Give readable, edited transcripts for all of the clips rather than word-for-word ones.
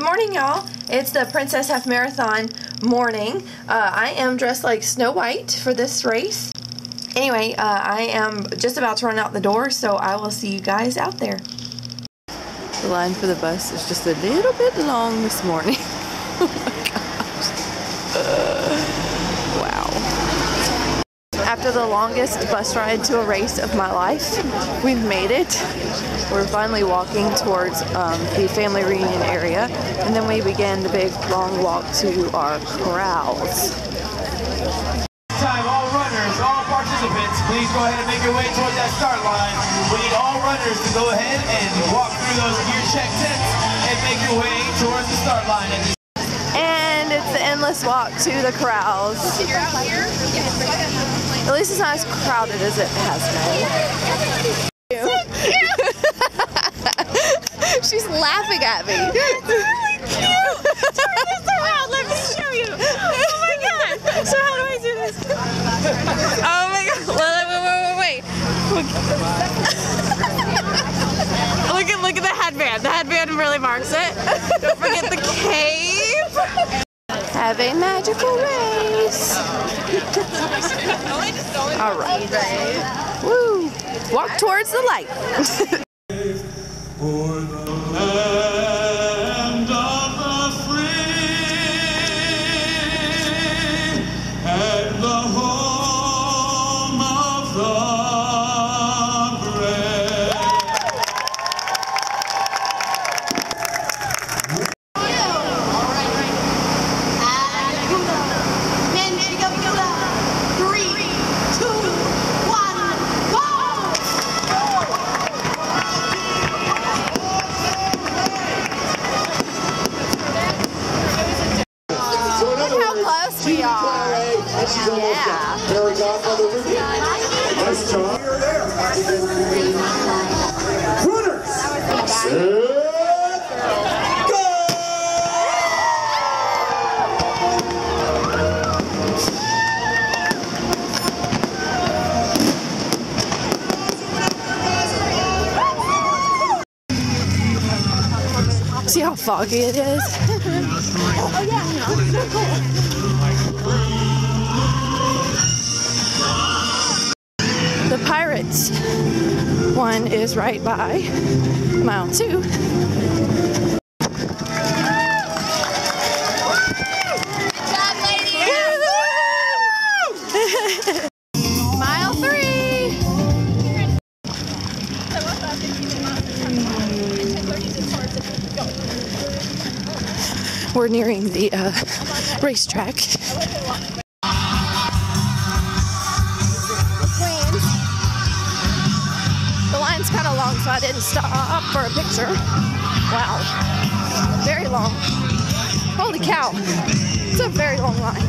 Good morning, y'all. It's the Princess Half Marathon morning. I am dressed like Snow White for this race. Anyway, I am just about to run out the door, so I will see you guys out there. The line for the bus is just a little bit long this morning. Oh my gosh. Wow. After the longest bus ride to a race of my life, we've made it. We're finally walking towards the family reunion area, and then we begin the big long walk to our corrals. Time, all runners, all participants, please go ahead and make your way towards that start line. We need all runners to go ahead and walk through those gear check tents and make your way towards the start line. And it's the endless walk to the corrals. At least it's not as crowded as it has been. She's laughing at me. It's really cute. Turn this around. Let me show you. Oh my god. So how do I do this? Oh my god. Wait. Look at the headband. The headband really marks it. Don't forget the cape. Have a magical race. All right. Woo. Walk towards the light. For the land of the free and the home of the brave. Men, go. 3, 2, 1, go! Look how close we are. Yeah. Fairy godmother with you. Nice job. You're there. Runners. Set. Go! See how foggy it is? Oh, yeah. The Pirates one is right by mile 2. Mile 3. We're nearing the racetrack. The line's kind of long, so I didn't stop for a picture. Wow. Very long. Holy cow. It's a very long line.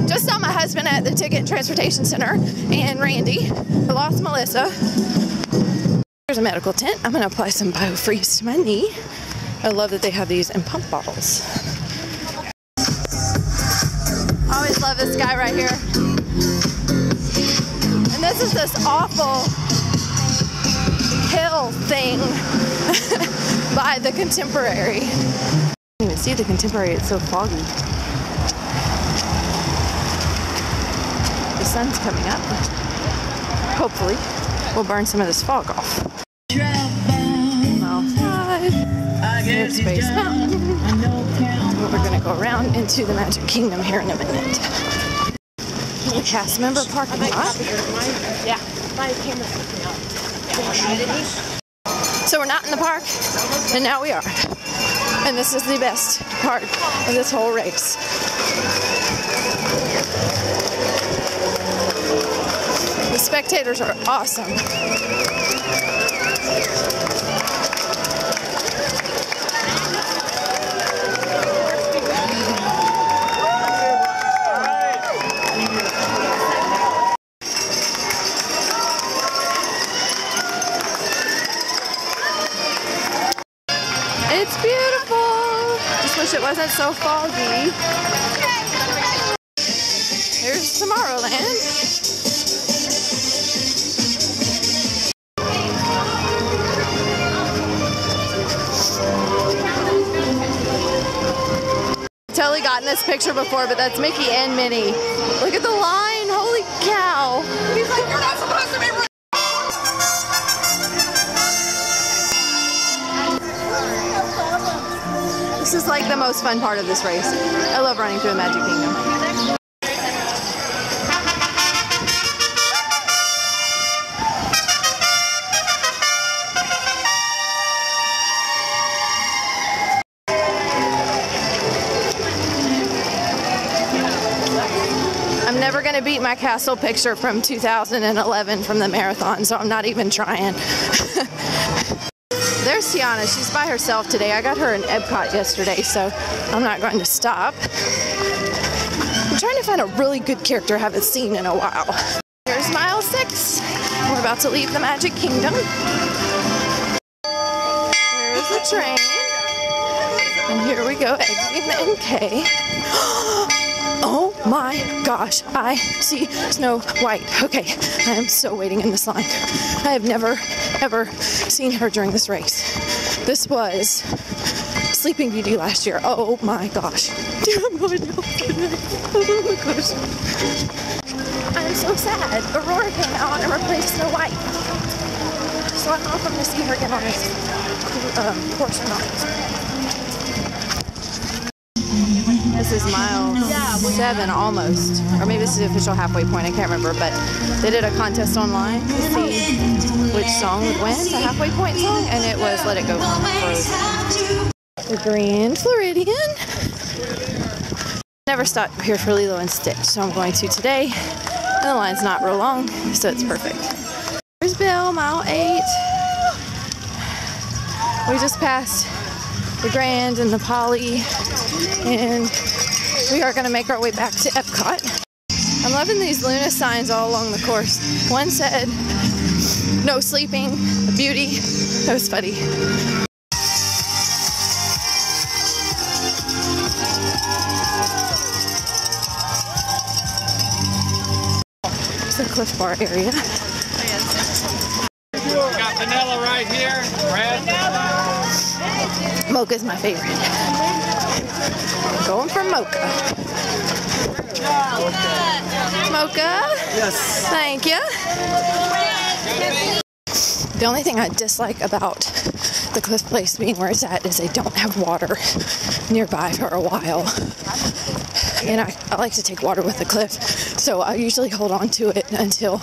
Just saw my husband at the Ticket Transportation Center and Randy. I lost Melissa. There's a medical tent. I'm going to apply some BioFreeze to my knee. I love that they have these in pump bottles. I always love this guy right here. And this is this awful hill thing by the Contemporary. I can't even see the Contemporary, it's so foggy. The sun's coming up. Hopefully, we'll burn some of this fog off. Mile 5. Near Space Mountain. We're going to go around into the Magic Kingdom here in a minute. The cast member parking lot. Yeah. So we're not in the park, and now we are. And this is the best part of this whole race. The spectators are awesome. It's beautiful. Just wish it wasn't so foggy. There's Tomorrowland. Totally gotten this picture before, but that's Mickey and Minnie. Look at the line, holy cow. He's like, you're not supposed to be running. This is like the most fun part of this race. I love running through the Magic Kingdom. I'm never going to beat my castle picture from 2011 from the marathon, so I'm not even trying. There's Tiana. She's by herself today. I got her in Epcot yesterday, so I'm not going to stop. I'm trying to find a really good character I haven't seen in a while. Here's mile 6. We're about to leave the Magic Kingdom. There's the train. And here we go, exiting the MK. Oh my gosh, I see Snow White. Okay, I am so waiting in this line. I have never, ever seen her during this race. This was Sleeping Beauty last year. Oh my gosh. I'm going down. Oh my gosh. I'm so sad. Aurora came out and replaced Snow White. So I don't know if I'm going to see her again on this course or not. This is mile 7 almost, or maybe this is the official halfway point, I can't remember, but they did a contest online to see which song would win, the halfway point song, and it was Let It Go from Frozen. The Grand Floridian. Never stopped here for Lilo and Stitch, so I'm going to today, and the line's not real long, so it's perfect. There's Bill, mile 8. We just passed the Grand and the Poly, and we are going to make our way back to Epcot. I'm loving these Luna signs all along the course. One said, no sleeping, beauty. That was funny. It's the Cliff Bar area. We got vanilla right here. Red. Mocha's my favorite. Going for Mocha. Mocha? Yes. Thank you. The only thing I dislike about the Cliff Place being where it's at is they don't have water nearby for a while. And I like to take water with the cliff, so I usually hold on to it until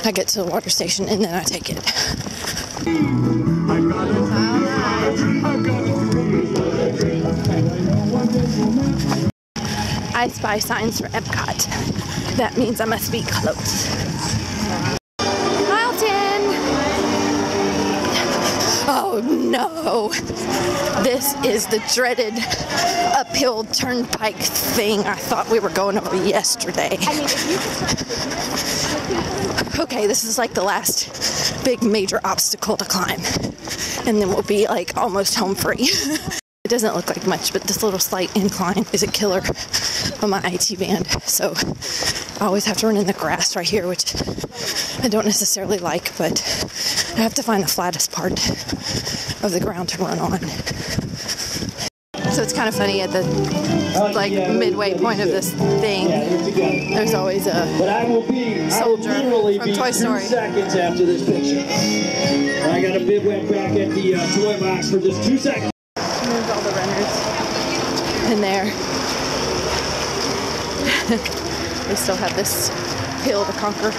I get to the water station and then I take it. I spy signs for Epcot. That means I must be close. Mile 10. Oh no. This is the dreaded uphill turnpike thing I thought we were going over yesterday. Okay, this is like the last big major obstacle to climb. And then we'll be like almost home free. It doesn't look like much, but this little slight incline is a killer on my IT band. So I always have to run in the grass right here, which I don't necessarily like, but I have to find the flattest part of the ground to run on. So it's kind of funny at the midway point of this thing, there's always a soldier from Toy Story. Seconds after this picture. I got a bivouac back at the toy box for just 2 seconds. There's all the runners in there. They still have this hill to conquer.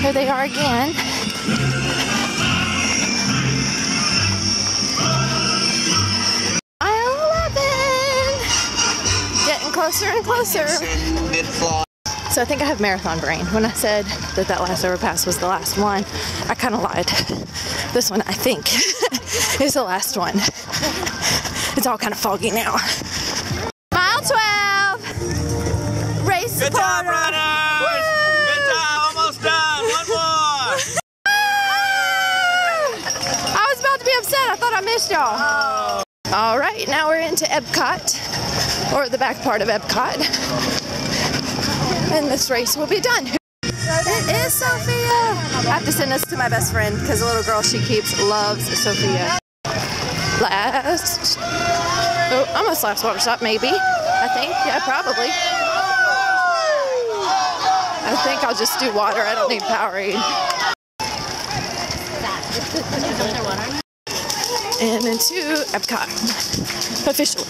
Here they are again. Mile 11! Getting closer and closer. So I think I have marathon brain. When I said that that last overpass was the last one, I kind of lied. This one, I think, is the last one. It's all kind of foggy now. Mile 12! Race Good job, runners! Woo! Good job, almost done. One more. I was about to be upset. I thought I missed y'all. All right, now we're into Epcot, or the back part of Epcot, and this race will be done. It is Sophia. I have to send this to my best friend because the little girl she keeps loves Sophia. Almost last water stop, maybe. I think, yeah, probably. I think I'll just do water. I don't need Powerade. And into Epcot, officially,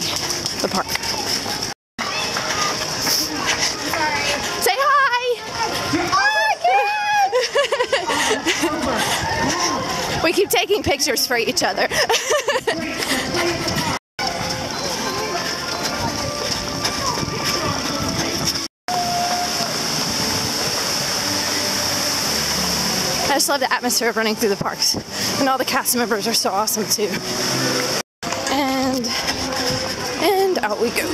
the park. Say hi! Hi! We keep taking pictures for each other. I just love the atmosphere of running through the parks. And all the cast members are so awesome too. And out we go.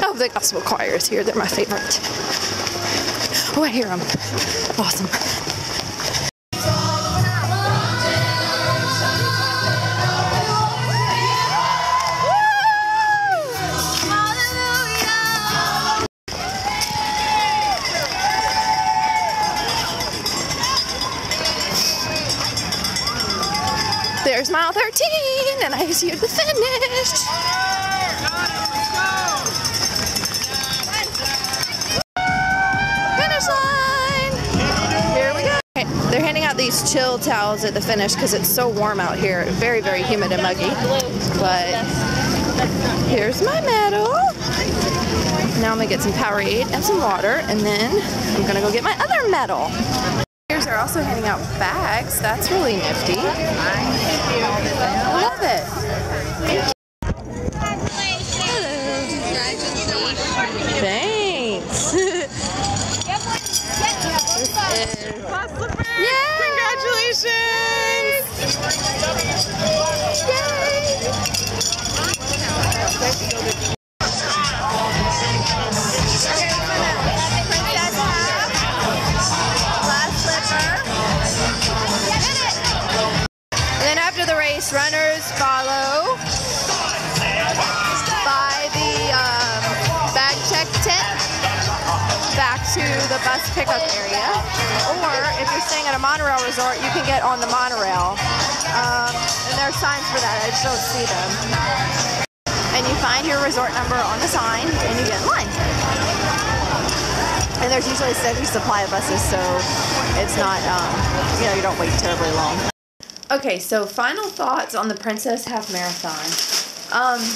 Oh, the gospel choir is here. They're my favorite. Oh, I hear them. Awesome. There's mile 13, and I see the finish. Finish line. Here we go. Okay, they're handing out these chill towels at the finish because it's so warm out here. Very, very humid and muggy. But here's my medal. Now I'm gonna get some Powerade and some water, and then I'm gonna go get my other medal. They're also handing out bags. That's really nifty. I love it. Thanks. Yay! Congratulations! Yay! Runners follow by the bag check tent back to the bus pickup area, or if you're staying at a monorail resort, you can get on the monorail, and there are signs for that. I just don't see them. And you find your resort number on the sign and you get in line. And there's usually a steady supply of buses, so it's not you don't wait terribly long. Okay, so final thoughts on the Princess Half Marathon.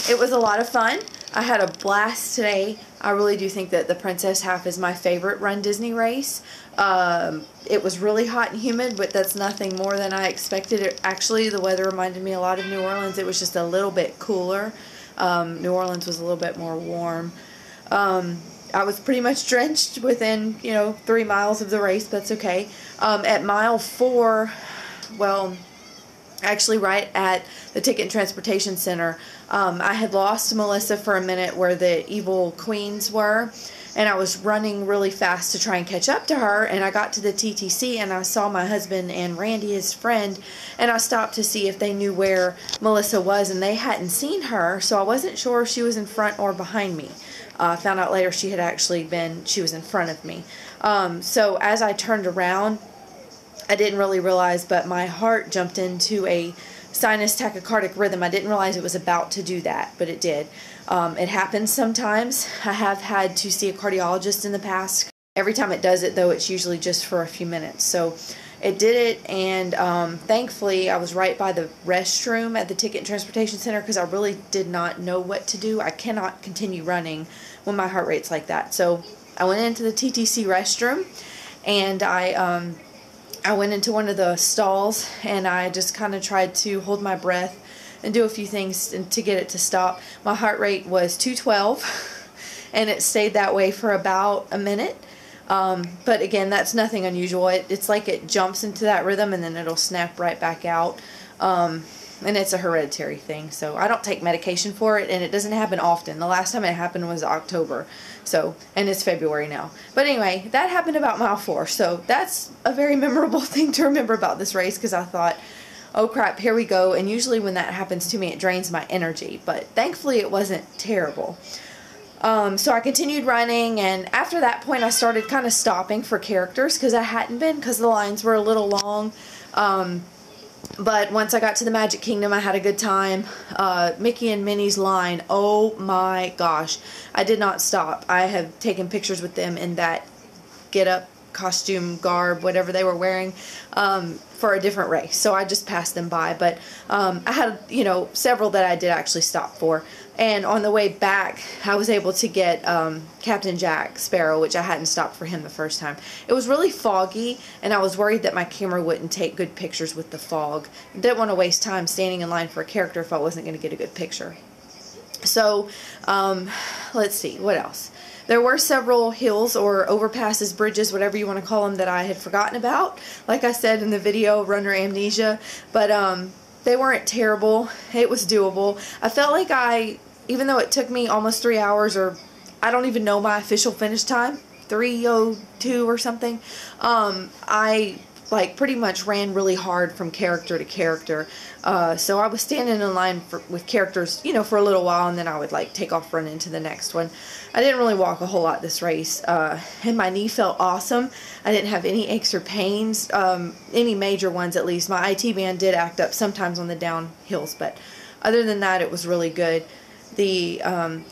It was a lot of fun. I had a blast today. I really do think that the Princess Half is my favorite Run Disney race. It was really hot and humid, but that's nothing more than I expected. Actually, the weather reminded me a lot of New Orleans. It was just a little bit cooler. New Orleans was a little bit more warm. I was pretty much drenched within, 3 miles of the race. That's okay. At mile 4, well, actually right at the Ticket and Transportation Center, I had lost Melissa for a minute where the evil queens were, and I was running really fast to try and catch up to her, and I got to the TTC and I saw my husband and Randy, his friend, and I stopped to see if they knew where Melissa was, and they hadn't seen her, so I wasn't sure if she was in front or behind me. I found out later she was in front of me. So as I turned around, I didn't really realize, but my heart jumped into a sinus tachycardic rhythm. I didn't realize it was about to do that, but it did. It happens sometimes. I have had to see a cardiologist in the past. Every time it does it, though, it's usually just for a few minutes. So it did it, and thankfully I was right by the restroom at the Ticket and Transportation Center because I really did not know what to do. I cannot continue running when my heart rate's like that. So I went into the TTC restroom, and I went into one of the stalls, and I just kind of tried to hold my breath and do a few things to get it to stop. My heart rate was 212, and it stayed that way for about a minute. But again, that's nothing unusual. It's like it jumps into that rhythm and then it'll snap right back out. And it's a hereditary thing. So I don't take medication for it, and it doesn't happen often. The last time it happened was October. So, and it's February now. But anyway, that happened about mile 4. So that's a very memorable thing to remember about this race, because I thought, oh crap, here we go. And usually when that happens to me, it drains my energy, but thankfully it wasn't terrible. So I continued running, and after that point I started kind of stopping for characters because I hadn't been, because the lines were a little long. But once I got to the Magic Kingdom, I had a good time. Mickey and Minnie's line, oh my gosh, I did not stop. I have taken pictures with them in that get-up, costume, garb, whatever they were wearing, for a different race. So I just passed them by. But I had, you know, several that I did actually stop for. And on the way back, I was able to get Captain Jack Sparrow, which I hadn't stopped for him the first time. It was really foggy, and I was worried that my camera wouldn't take good pictures with the fog. I didn't want to waste time standing in line for a character if I wasn't going to get a good picture. So, let's see, what else? There were several hills or overpasses, bridges, whatever you want to call them, that I had forgotten about. Like I said in the video, runner amnesia. But they weren't terrible. It was doable. I felt like even though it took me almost 3 hours, or I don't even know my official finish time, 3:02 or something, I like pretty much ran really hard from character to character. So I was standing in line with characters, you know, for a little while, and then I would like take off, run into the next one. I didn't really walk a whole lot this race, and my knee felt awesome. I didn't have any aches or pains, any major ones at least. My IT band did act up sometimes on the downhills, but other than that, it was really good. The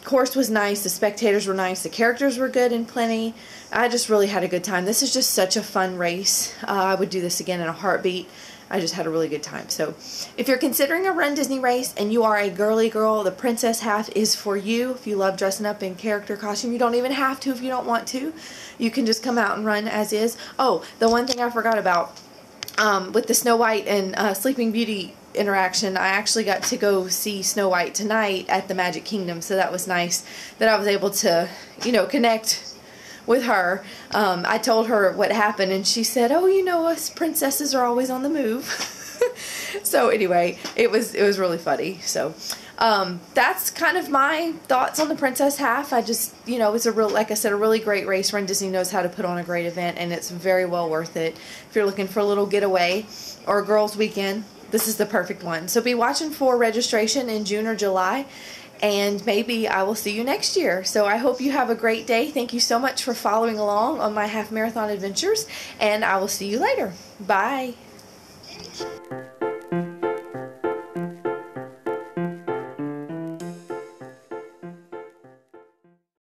course was nice, the spectators were nice, the characters were good and plenty. I just really had a good time. This is just such a fun race. I would do this again in a heartbeat. I just had a really good time. So if you're considering a Run Disney race and you are a girly girl, the Princess Half is for you. If you love dressing up in character costume, you don't even have to if you don't want to. You can just come out and run as is. Oh, the one thing I forgot about, with the Snow White and Sleeping Beauty interaction, I actually got to go see Snow White tonight at the Magic Kingdom, so that was nice that I was able to, you know, connect with her. I told her what happened, and she said, oh, you know, us princesses are always on the move. So anyway, it was really funny. So that's kind of my thoughts on the Princess Half. I just, you know, it's like I said, a really great race. Run Disney knows how to put on a great event, and it's very well worth it. If you're looking for a little getaway or a girls' weekend, this is the perfect one. So be watching for registration in June or July, and maybe I will see you next year. So I hope you have a great day. Thank you so much for following along on my half marathon adventures, and I will see you later. Bye.